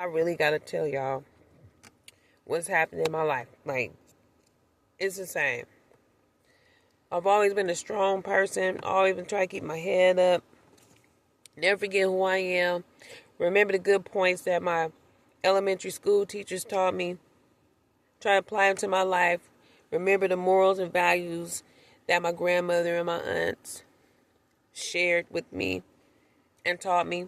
I really gotta tell y'all what's happening in my life. Like, it's insane. I've always been a strong person. Always been trying to keep my head up. Never forget who I am. Remember the good points that my elementary school teachers taught me. Try to apply them to my life. Remember the morals and values that my grandmother and my aunts shared with me and taught me.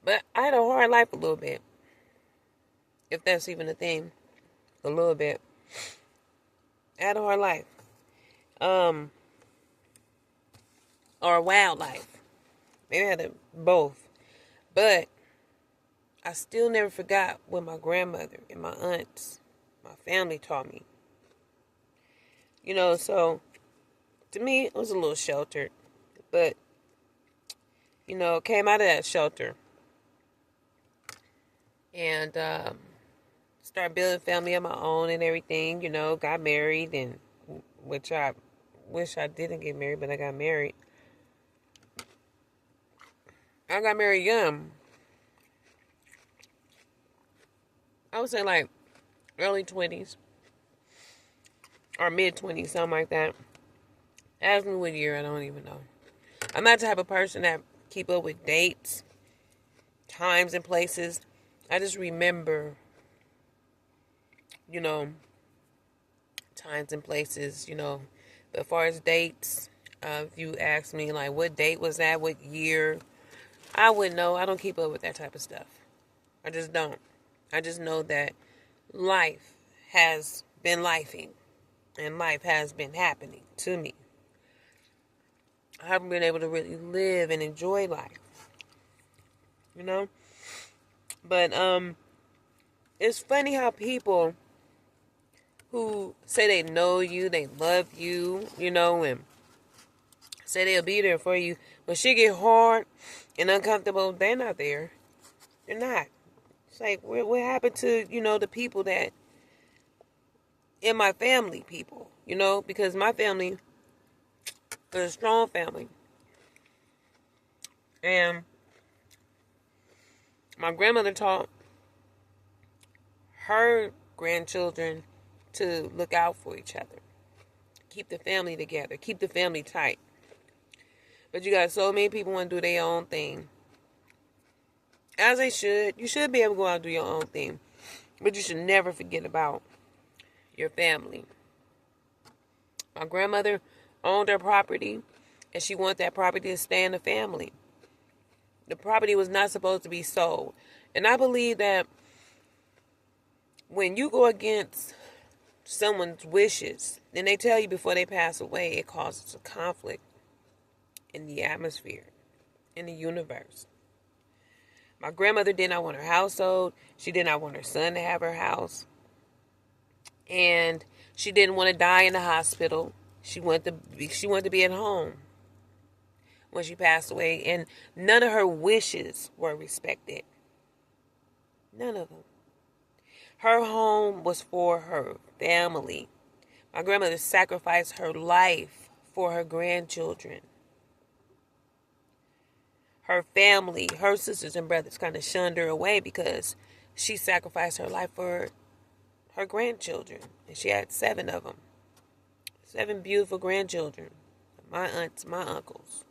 But I had a hard life a little bit. If that's even a thing. A little bit. I had a hard life. Or a wild life. Maybe I had both. But I still never forgot what my grandmother and my aunts, my family taught me. So to me, it was a little sheltered. But, came out of that shelter. And started building family of my own and everything. Got married, and which I wish I didn't get married, but I got married. I got married young. I would say like early 20s or mid 20s, something like that. Ask me what year, I don't even know. I'm not the type of person that keep up with dates, times, and places. I just remember, times and places, But as far as dates, if you ask me like what date was that, what year, I wouldn't know. I don't keep up with that type of stuff. I just don't. I just know that life has been lifing and life has been happening to me. I haven't been able to really live and enjoy life. But it's funny how people who say they know you, they love you, and say they'll be there for you, when shit get hard and uncomfortable, they're not there. They're not. It's like, what happened to, the people that, in my family, people, because my family is a strong family. And my grandmother taught her grandchildren to look out for each other. Keep the family together. Keep the family tight. But you got so many people want to do their own thing. As they should. You should be able to go out and do your own thing. But you should never forget about your family. My grandmother owned her property, and she wanted that property to stay in the family. The property was not supposed to be sold. And I believe that when you go against someone's wishes, then they tell you before they pass away, it causes a conflict in the atmosphere, in the universe. My grandmother did not want her house sold. She did not want her son to have her house. And she didn't want to die in the hospital. She wanted to be at home when she passed away. And none of her wishes were respected. None of them. Her home was for her family. My grandmother sacrificed her life for her grandchildren. Her family, her sisters and brothers kind of shunned her away because she sacrificed her life for her grandchildren. And she had 7 of them. 7 beautiful grandchildren. My aunts, my uncles,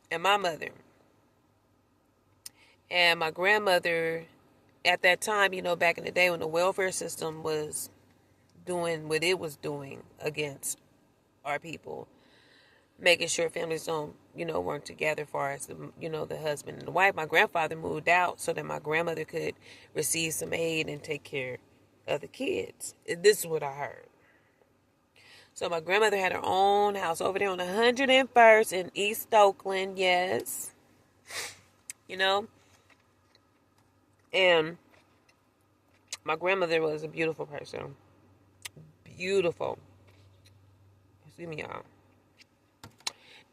and my mother. And my grandmother, at that time, back in the day when the welfare system was doing what it was doing against our people, making sure families don't, weren't together as far as the husband and the wife. My grandfather moved out so that my grandmother could receive some aid and take care of the kids. This is what I heard. So my grandmother had her own house over there on 101st in East Oakland, yes. And my grandmother was a beautiful person. Beautiful. Excuse me, y'all.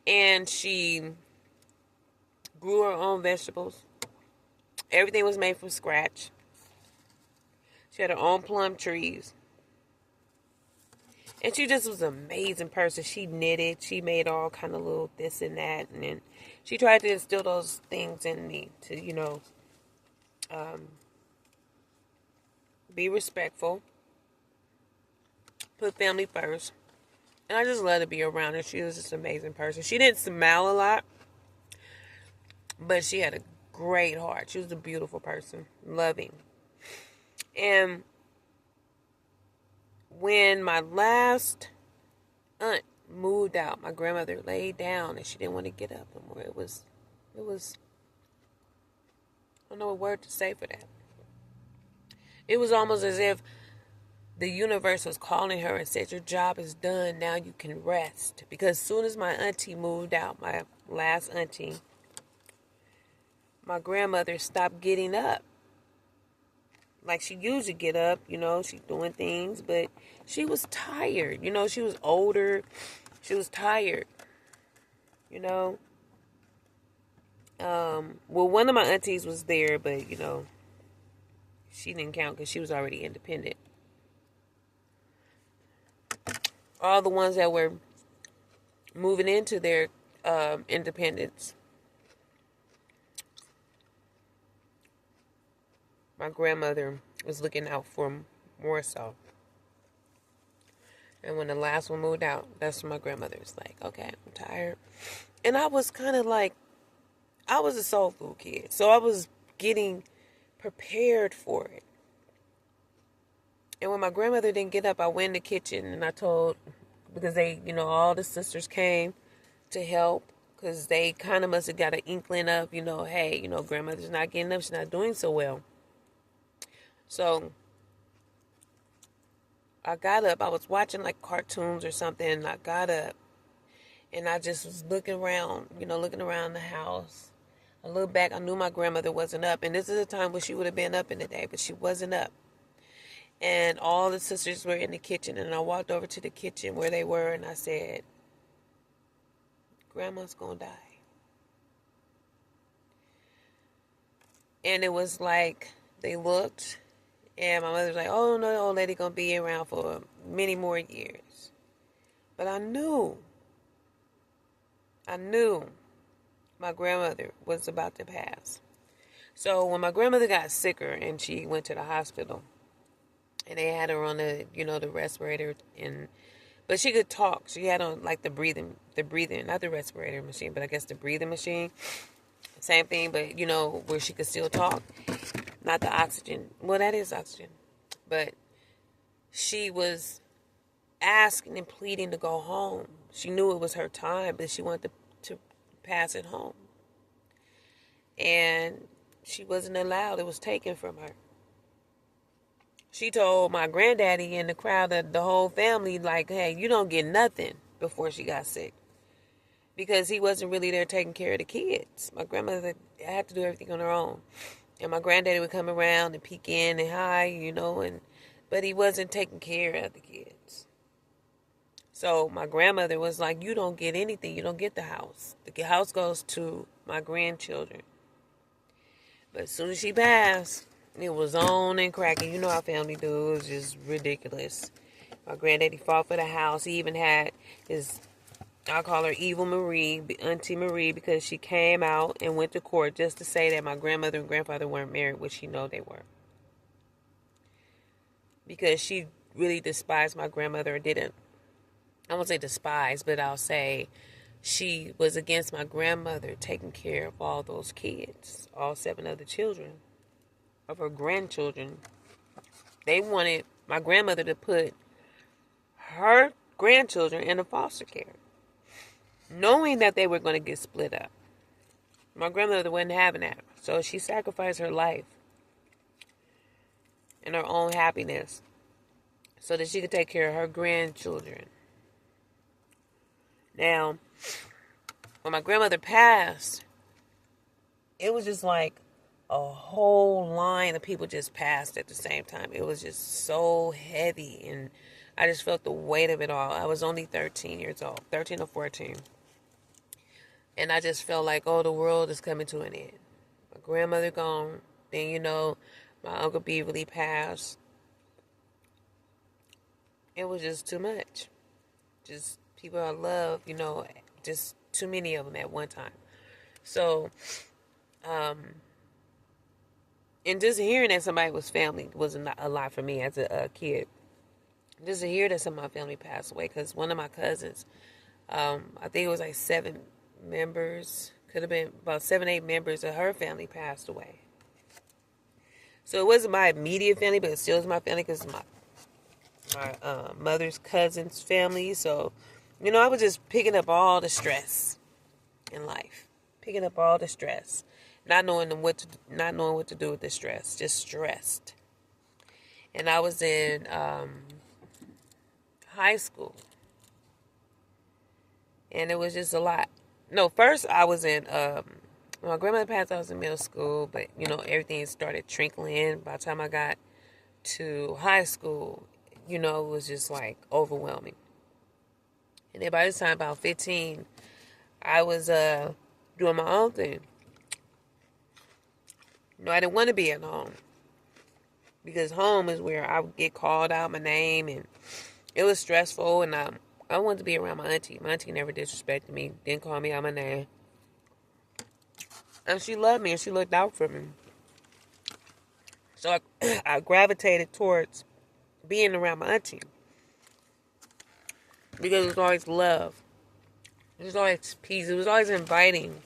And she grew her own vegetables. Everything was made from scratch. She had her own plum trees. And she just was an amazing person. She knitted. She made all kind of little this and that. And then she tried to instill those things in me to, Be respectful. Put family first. And I just love to be around her. She was just an amazing person. She didn't smile a lot, but she had a great heart. She was a beautiful person. Loving. And when my last aunt moved out, my grandmother laid down and she didn't want to get up anymore. It was, I don't know what word to say for that. It was almost as if the universe was calling her and said, your job is done. Now you can rest. Because as soon as my auntie moved out, my last auntie, my grandmother stopped getting up. Like she usually get up, she's doing things, but she was tired. She was older. She was tired. Well, one of my aunties was there, but, she didn't count because she was already independent. All the ones that were moving into their independence, my grandmother was looking out for them more so. And when the last one moved out, that's when my grandmother was like, okay, I'm tired. And I was kind of like, I was a soul food kid. So I was getting prepared for it. And when my grandmother didn't get up, I went in the kitchen and I told, because they, all the sisters came to help. Because they kind of must have got an inkling of, hey, grandmother's not getting up. She's not doing so well. So I got up. I was watching like cartoons or something. And I got up. And I just was looking around, looking around the house. I looked back. I knew my grandmother wasn't up. And this is a time when she would have been up in the day. But she wasn't up. And all the sisters were in the kitchen. And I walked over to the kitchen where they were. And I said, Grandma's going to die. And it was like they looked. And my mother was like, oh, no, the old lady going to be around for many more years. But I knew my grandmother was about to pass. So when my grandmother got sicker and she went to the hospital, and they had her on the, the respirator, but she could talk. She had on like the breathing, not the respirator machine, but I guess the breathing machine. Same thing, but where she could still talk. Not the oxygen. Well, that is oxygen. But she was asking and pleading to go home. She knew it was her time, but she wanted to pass it home. And she wasn't allowed. It was taken from her. She told my granddaddy and the crowd, that the whole family, like, hey, you don't get nothing before she got sick. Because he wasn't really there taking care of the kids. My grandmother had to do everything on her own. And my granddaddy would come around and peek in and hi, but he wasn't taking care of the kids. So my grandmother was like, you don't get anything. You don't get the house. The house goes to my grandchildren. But as soon as she passed, it was on and cracking. You know how family do. It was just ridiculous. My granddaddy fought for the house. He even had his, I call her Evil Marie, Auntie Marie, because she came out and went to court just to say that my grandmother and grandfather weren't married, which she know they were. Because she really despised my grandmother, or didn't. I won't say despise, but I'll say she was against my grandmother taking care of all those kids, all 7 other children of her grandchildren. They wanted my grandmother to put her grandchildren in a foster care, knowing that they were going to get split up. My grandmother wasn't having that, so she sacrificed her life and her own happiness so that she could take care of her grandchildren. Now, when my grandmother passed, it was just like a whole line of people just passed at the same time. It was just so heavy, and I just felt the weight of it all. I was only 13 years old, 13 or 14. And I just felt like, oh, the world is coming to an end. My grandmother gone. Then, my Uncle Beverly passed. It was just too much. Just people I love, just too many of them at one time. So, And just hearing that somebody was family was a lot for me as a kid. Just to hear that some of my family passed away, because one of my cousins, I think it was like 7 members, could have been about 7, 8 members of her family passed away. So it wasn't my immediate family, but it still was my family because my mother's cousin's family. So, I was just picking up all the stress in life, picking up all the stress, not knowing what to do with the stress, just stressed. And I was in high school, and it was just a lot. No, first I was in my grandmother passed. I was in middle school, but everything started trickling in. By the time I got to high school, it was just like overwhelming. And then by this time, about 15, I was doing my own thing. I didn't want to be at home, because home is where I would get called out my name, and it was stressful. And I wanted to be around my auntie. My auntie never disrespected me, didn't call me out my name. And she loved me, and she looked out for me. So I gravitated towards being around my auntie, because it was always love. It was always peace. It was always inviting.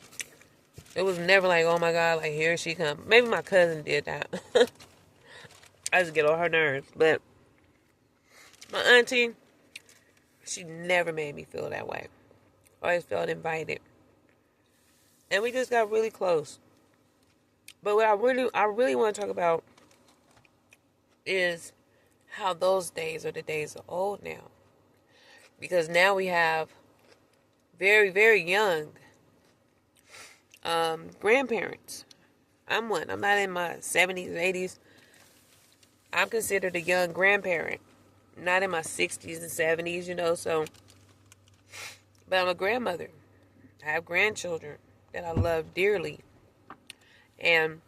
It was never like, oh my God, like here she come. Maybe my cousin did that. I just get on her nerves. But my auntie, she never made me feel that way. I always felt invited. And we just got really close. But what I really want to talk about is how those days are the days of old now. Because now we have very, very young grandparents. I'm one. I'm not in my 70s, 80s. I'm considered a young grandparent. Not in my 60s and 70s, so. But I'm a grandmother. I have grandchildren that I love dearly. And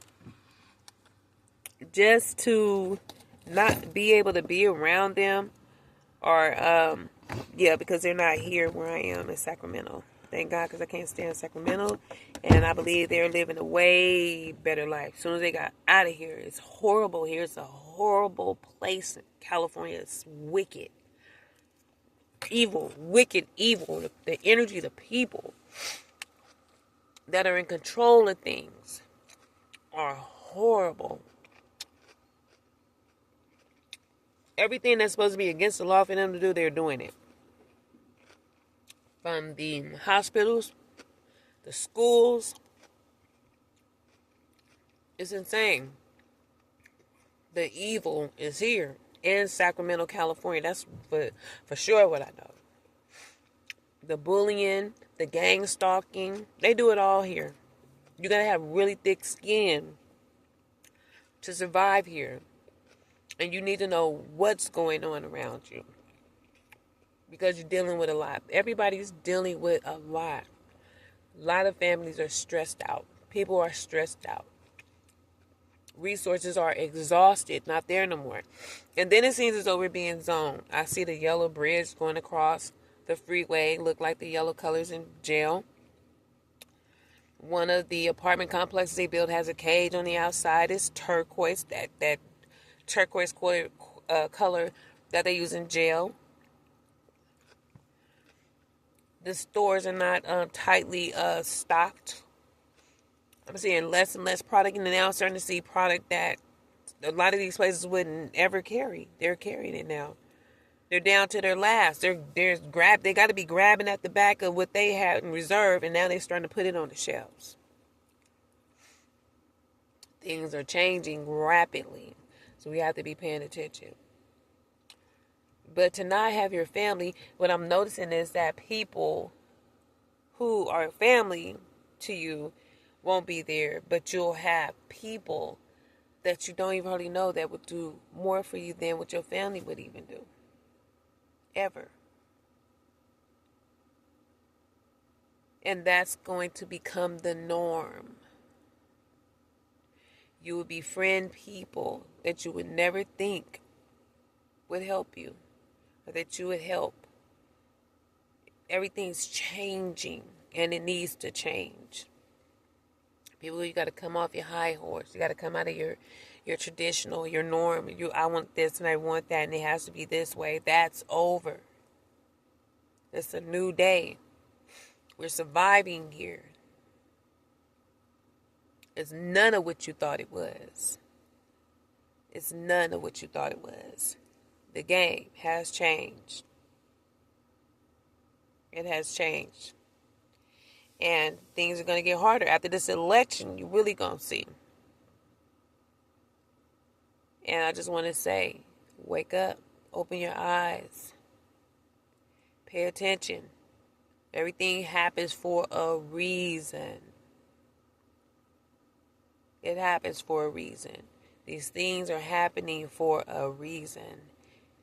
just to not be able to be around them, or, because they're not here where I am in Sacramento. Thank God, because I can't stand Sacramento. And I believe they're living a way better life. As soon as they got out of here, it's horrible here. It's a horrible place in California. It's wicked. Evil. Wicked evil. The energy, the people that are in control of things are horrible. Everything that's supposed to be against the law for them to do, they're doing it. From the hospitals, the schools. It's insane. The evil is here in Sacramento, California. That's for sure what I know. The bullying, the gang stalking, they do it all here. You gotta have really thick skin to survive here. And you need to know what's going on around you, because you're dealing with a lot. Everybody's dealing with a lot. A lot of families are stressed out. People are stressed out. Resources are exhausted, not there no more. And then it seems as though we're being zoned. I see the yellow bridge going across the freeway, look like the yellow colors in jail. One of the apartment complexes they built has a cage on the outside. It's turquoise, that turquoise color that they use in jail. The stores are not tightly stocked. I'm seeing less and less product, and now I'm starting to see product that a lot of these places wouldn't ever carry. They're carrying it now. They're down to their last. They got to be grabbing at the back of what they had in reserve, and now they're starting to put it on the shelves. Things are changing rapidly, so we have to be paying attention. But to not have your family, what I'm noticing is that people who are family to you won't be there, but you'll have people that you don't even really know that would do more for you than what your family would even do. Ever. And that's going to become the norm. You will befriend people that you would never think would help you, or that you would help. Everything's changing, and it needs to change. People, you got to come off your high horse. You got to come out of your traditional, your norm. I want this and I want that, and it has to be this way. That's over. It's a new day. We're surviving here. It's none of what you thought it was. It's none of what you thought it was. The game has changed. It has changed. And things are going to get harder. After this election, you're really going to see. And I just want to say, wake up. Open your eyes. Pay attention. Everything happens for a reason. It happens for a reason. These things are happening for a reason.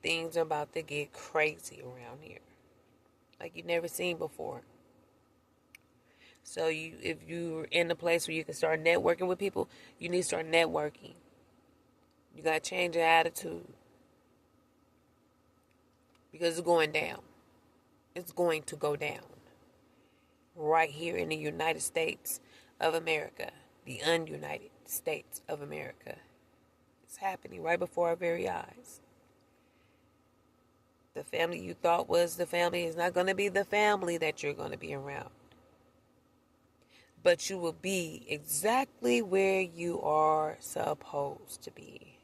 Things are about to get crazy around here, like you've never seen before. So if you're in a place where you can start networking with people, you need to start networking. You got to change your attitude, because it's going down. It's going to go down right here in the United States of America, the ununited States of America. It's happening right before our very eyes. The family you thought was the family is not going to be the family that you're going to be around. But you will be exactly where you are supposed to be.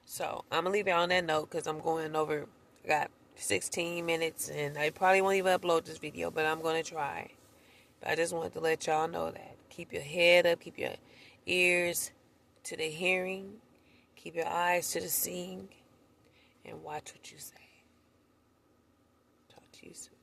So I'm going to leave it on that note, because I'm going over. I got 16 minutes and I probably won't even upload this video, but I'm going to try. But I just wanted to let y'all know that. Keep your head up. Keep your ears to the hearing. Keep your eyes to the seeing. And watch what you say. Talk to you soon.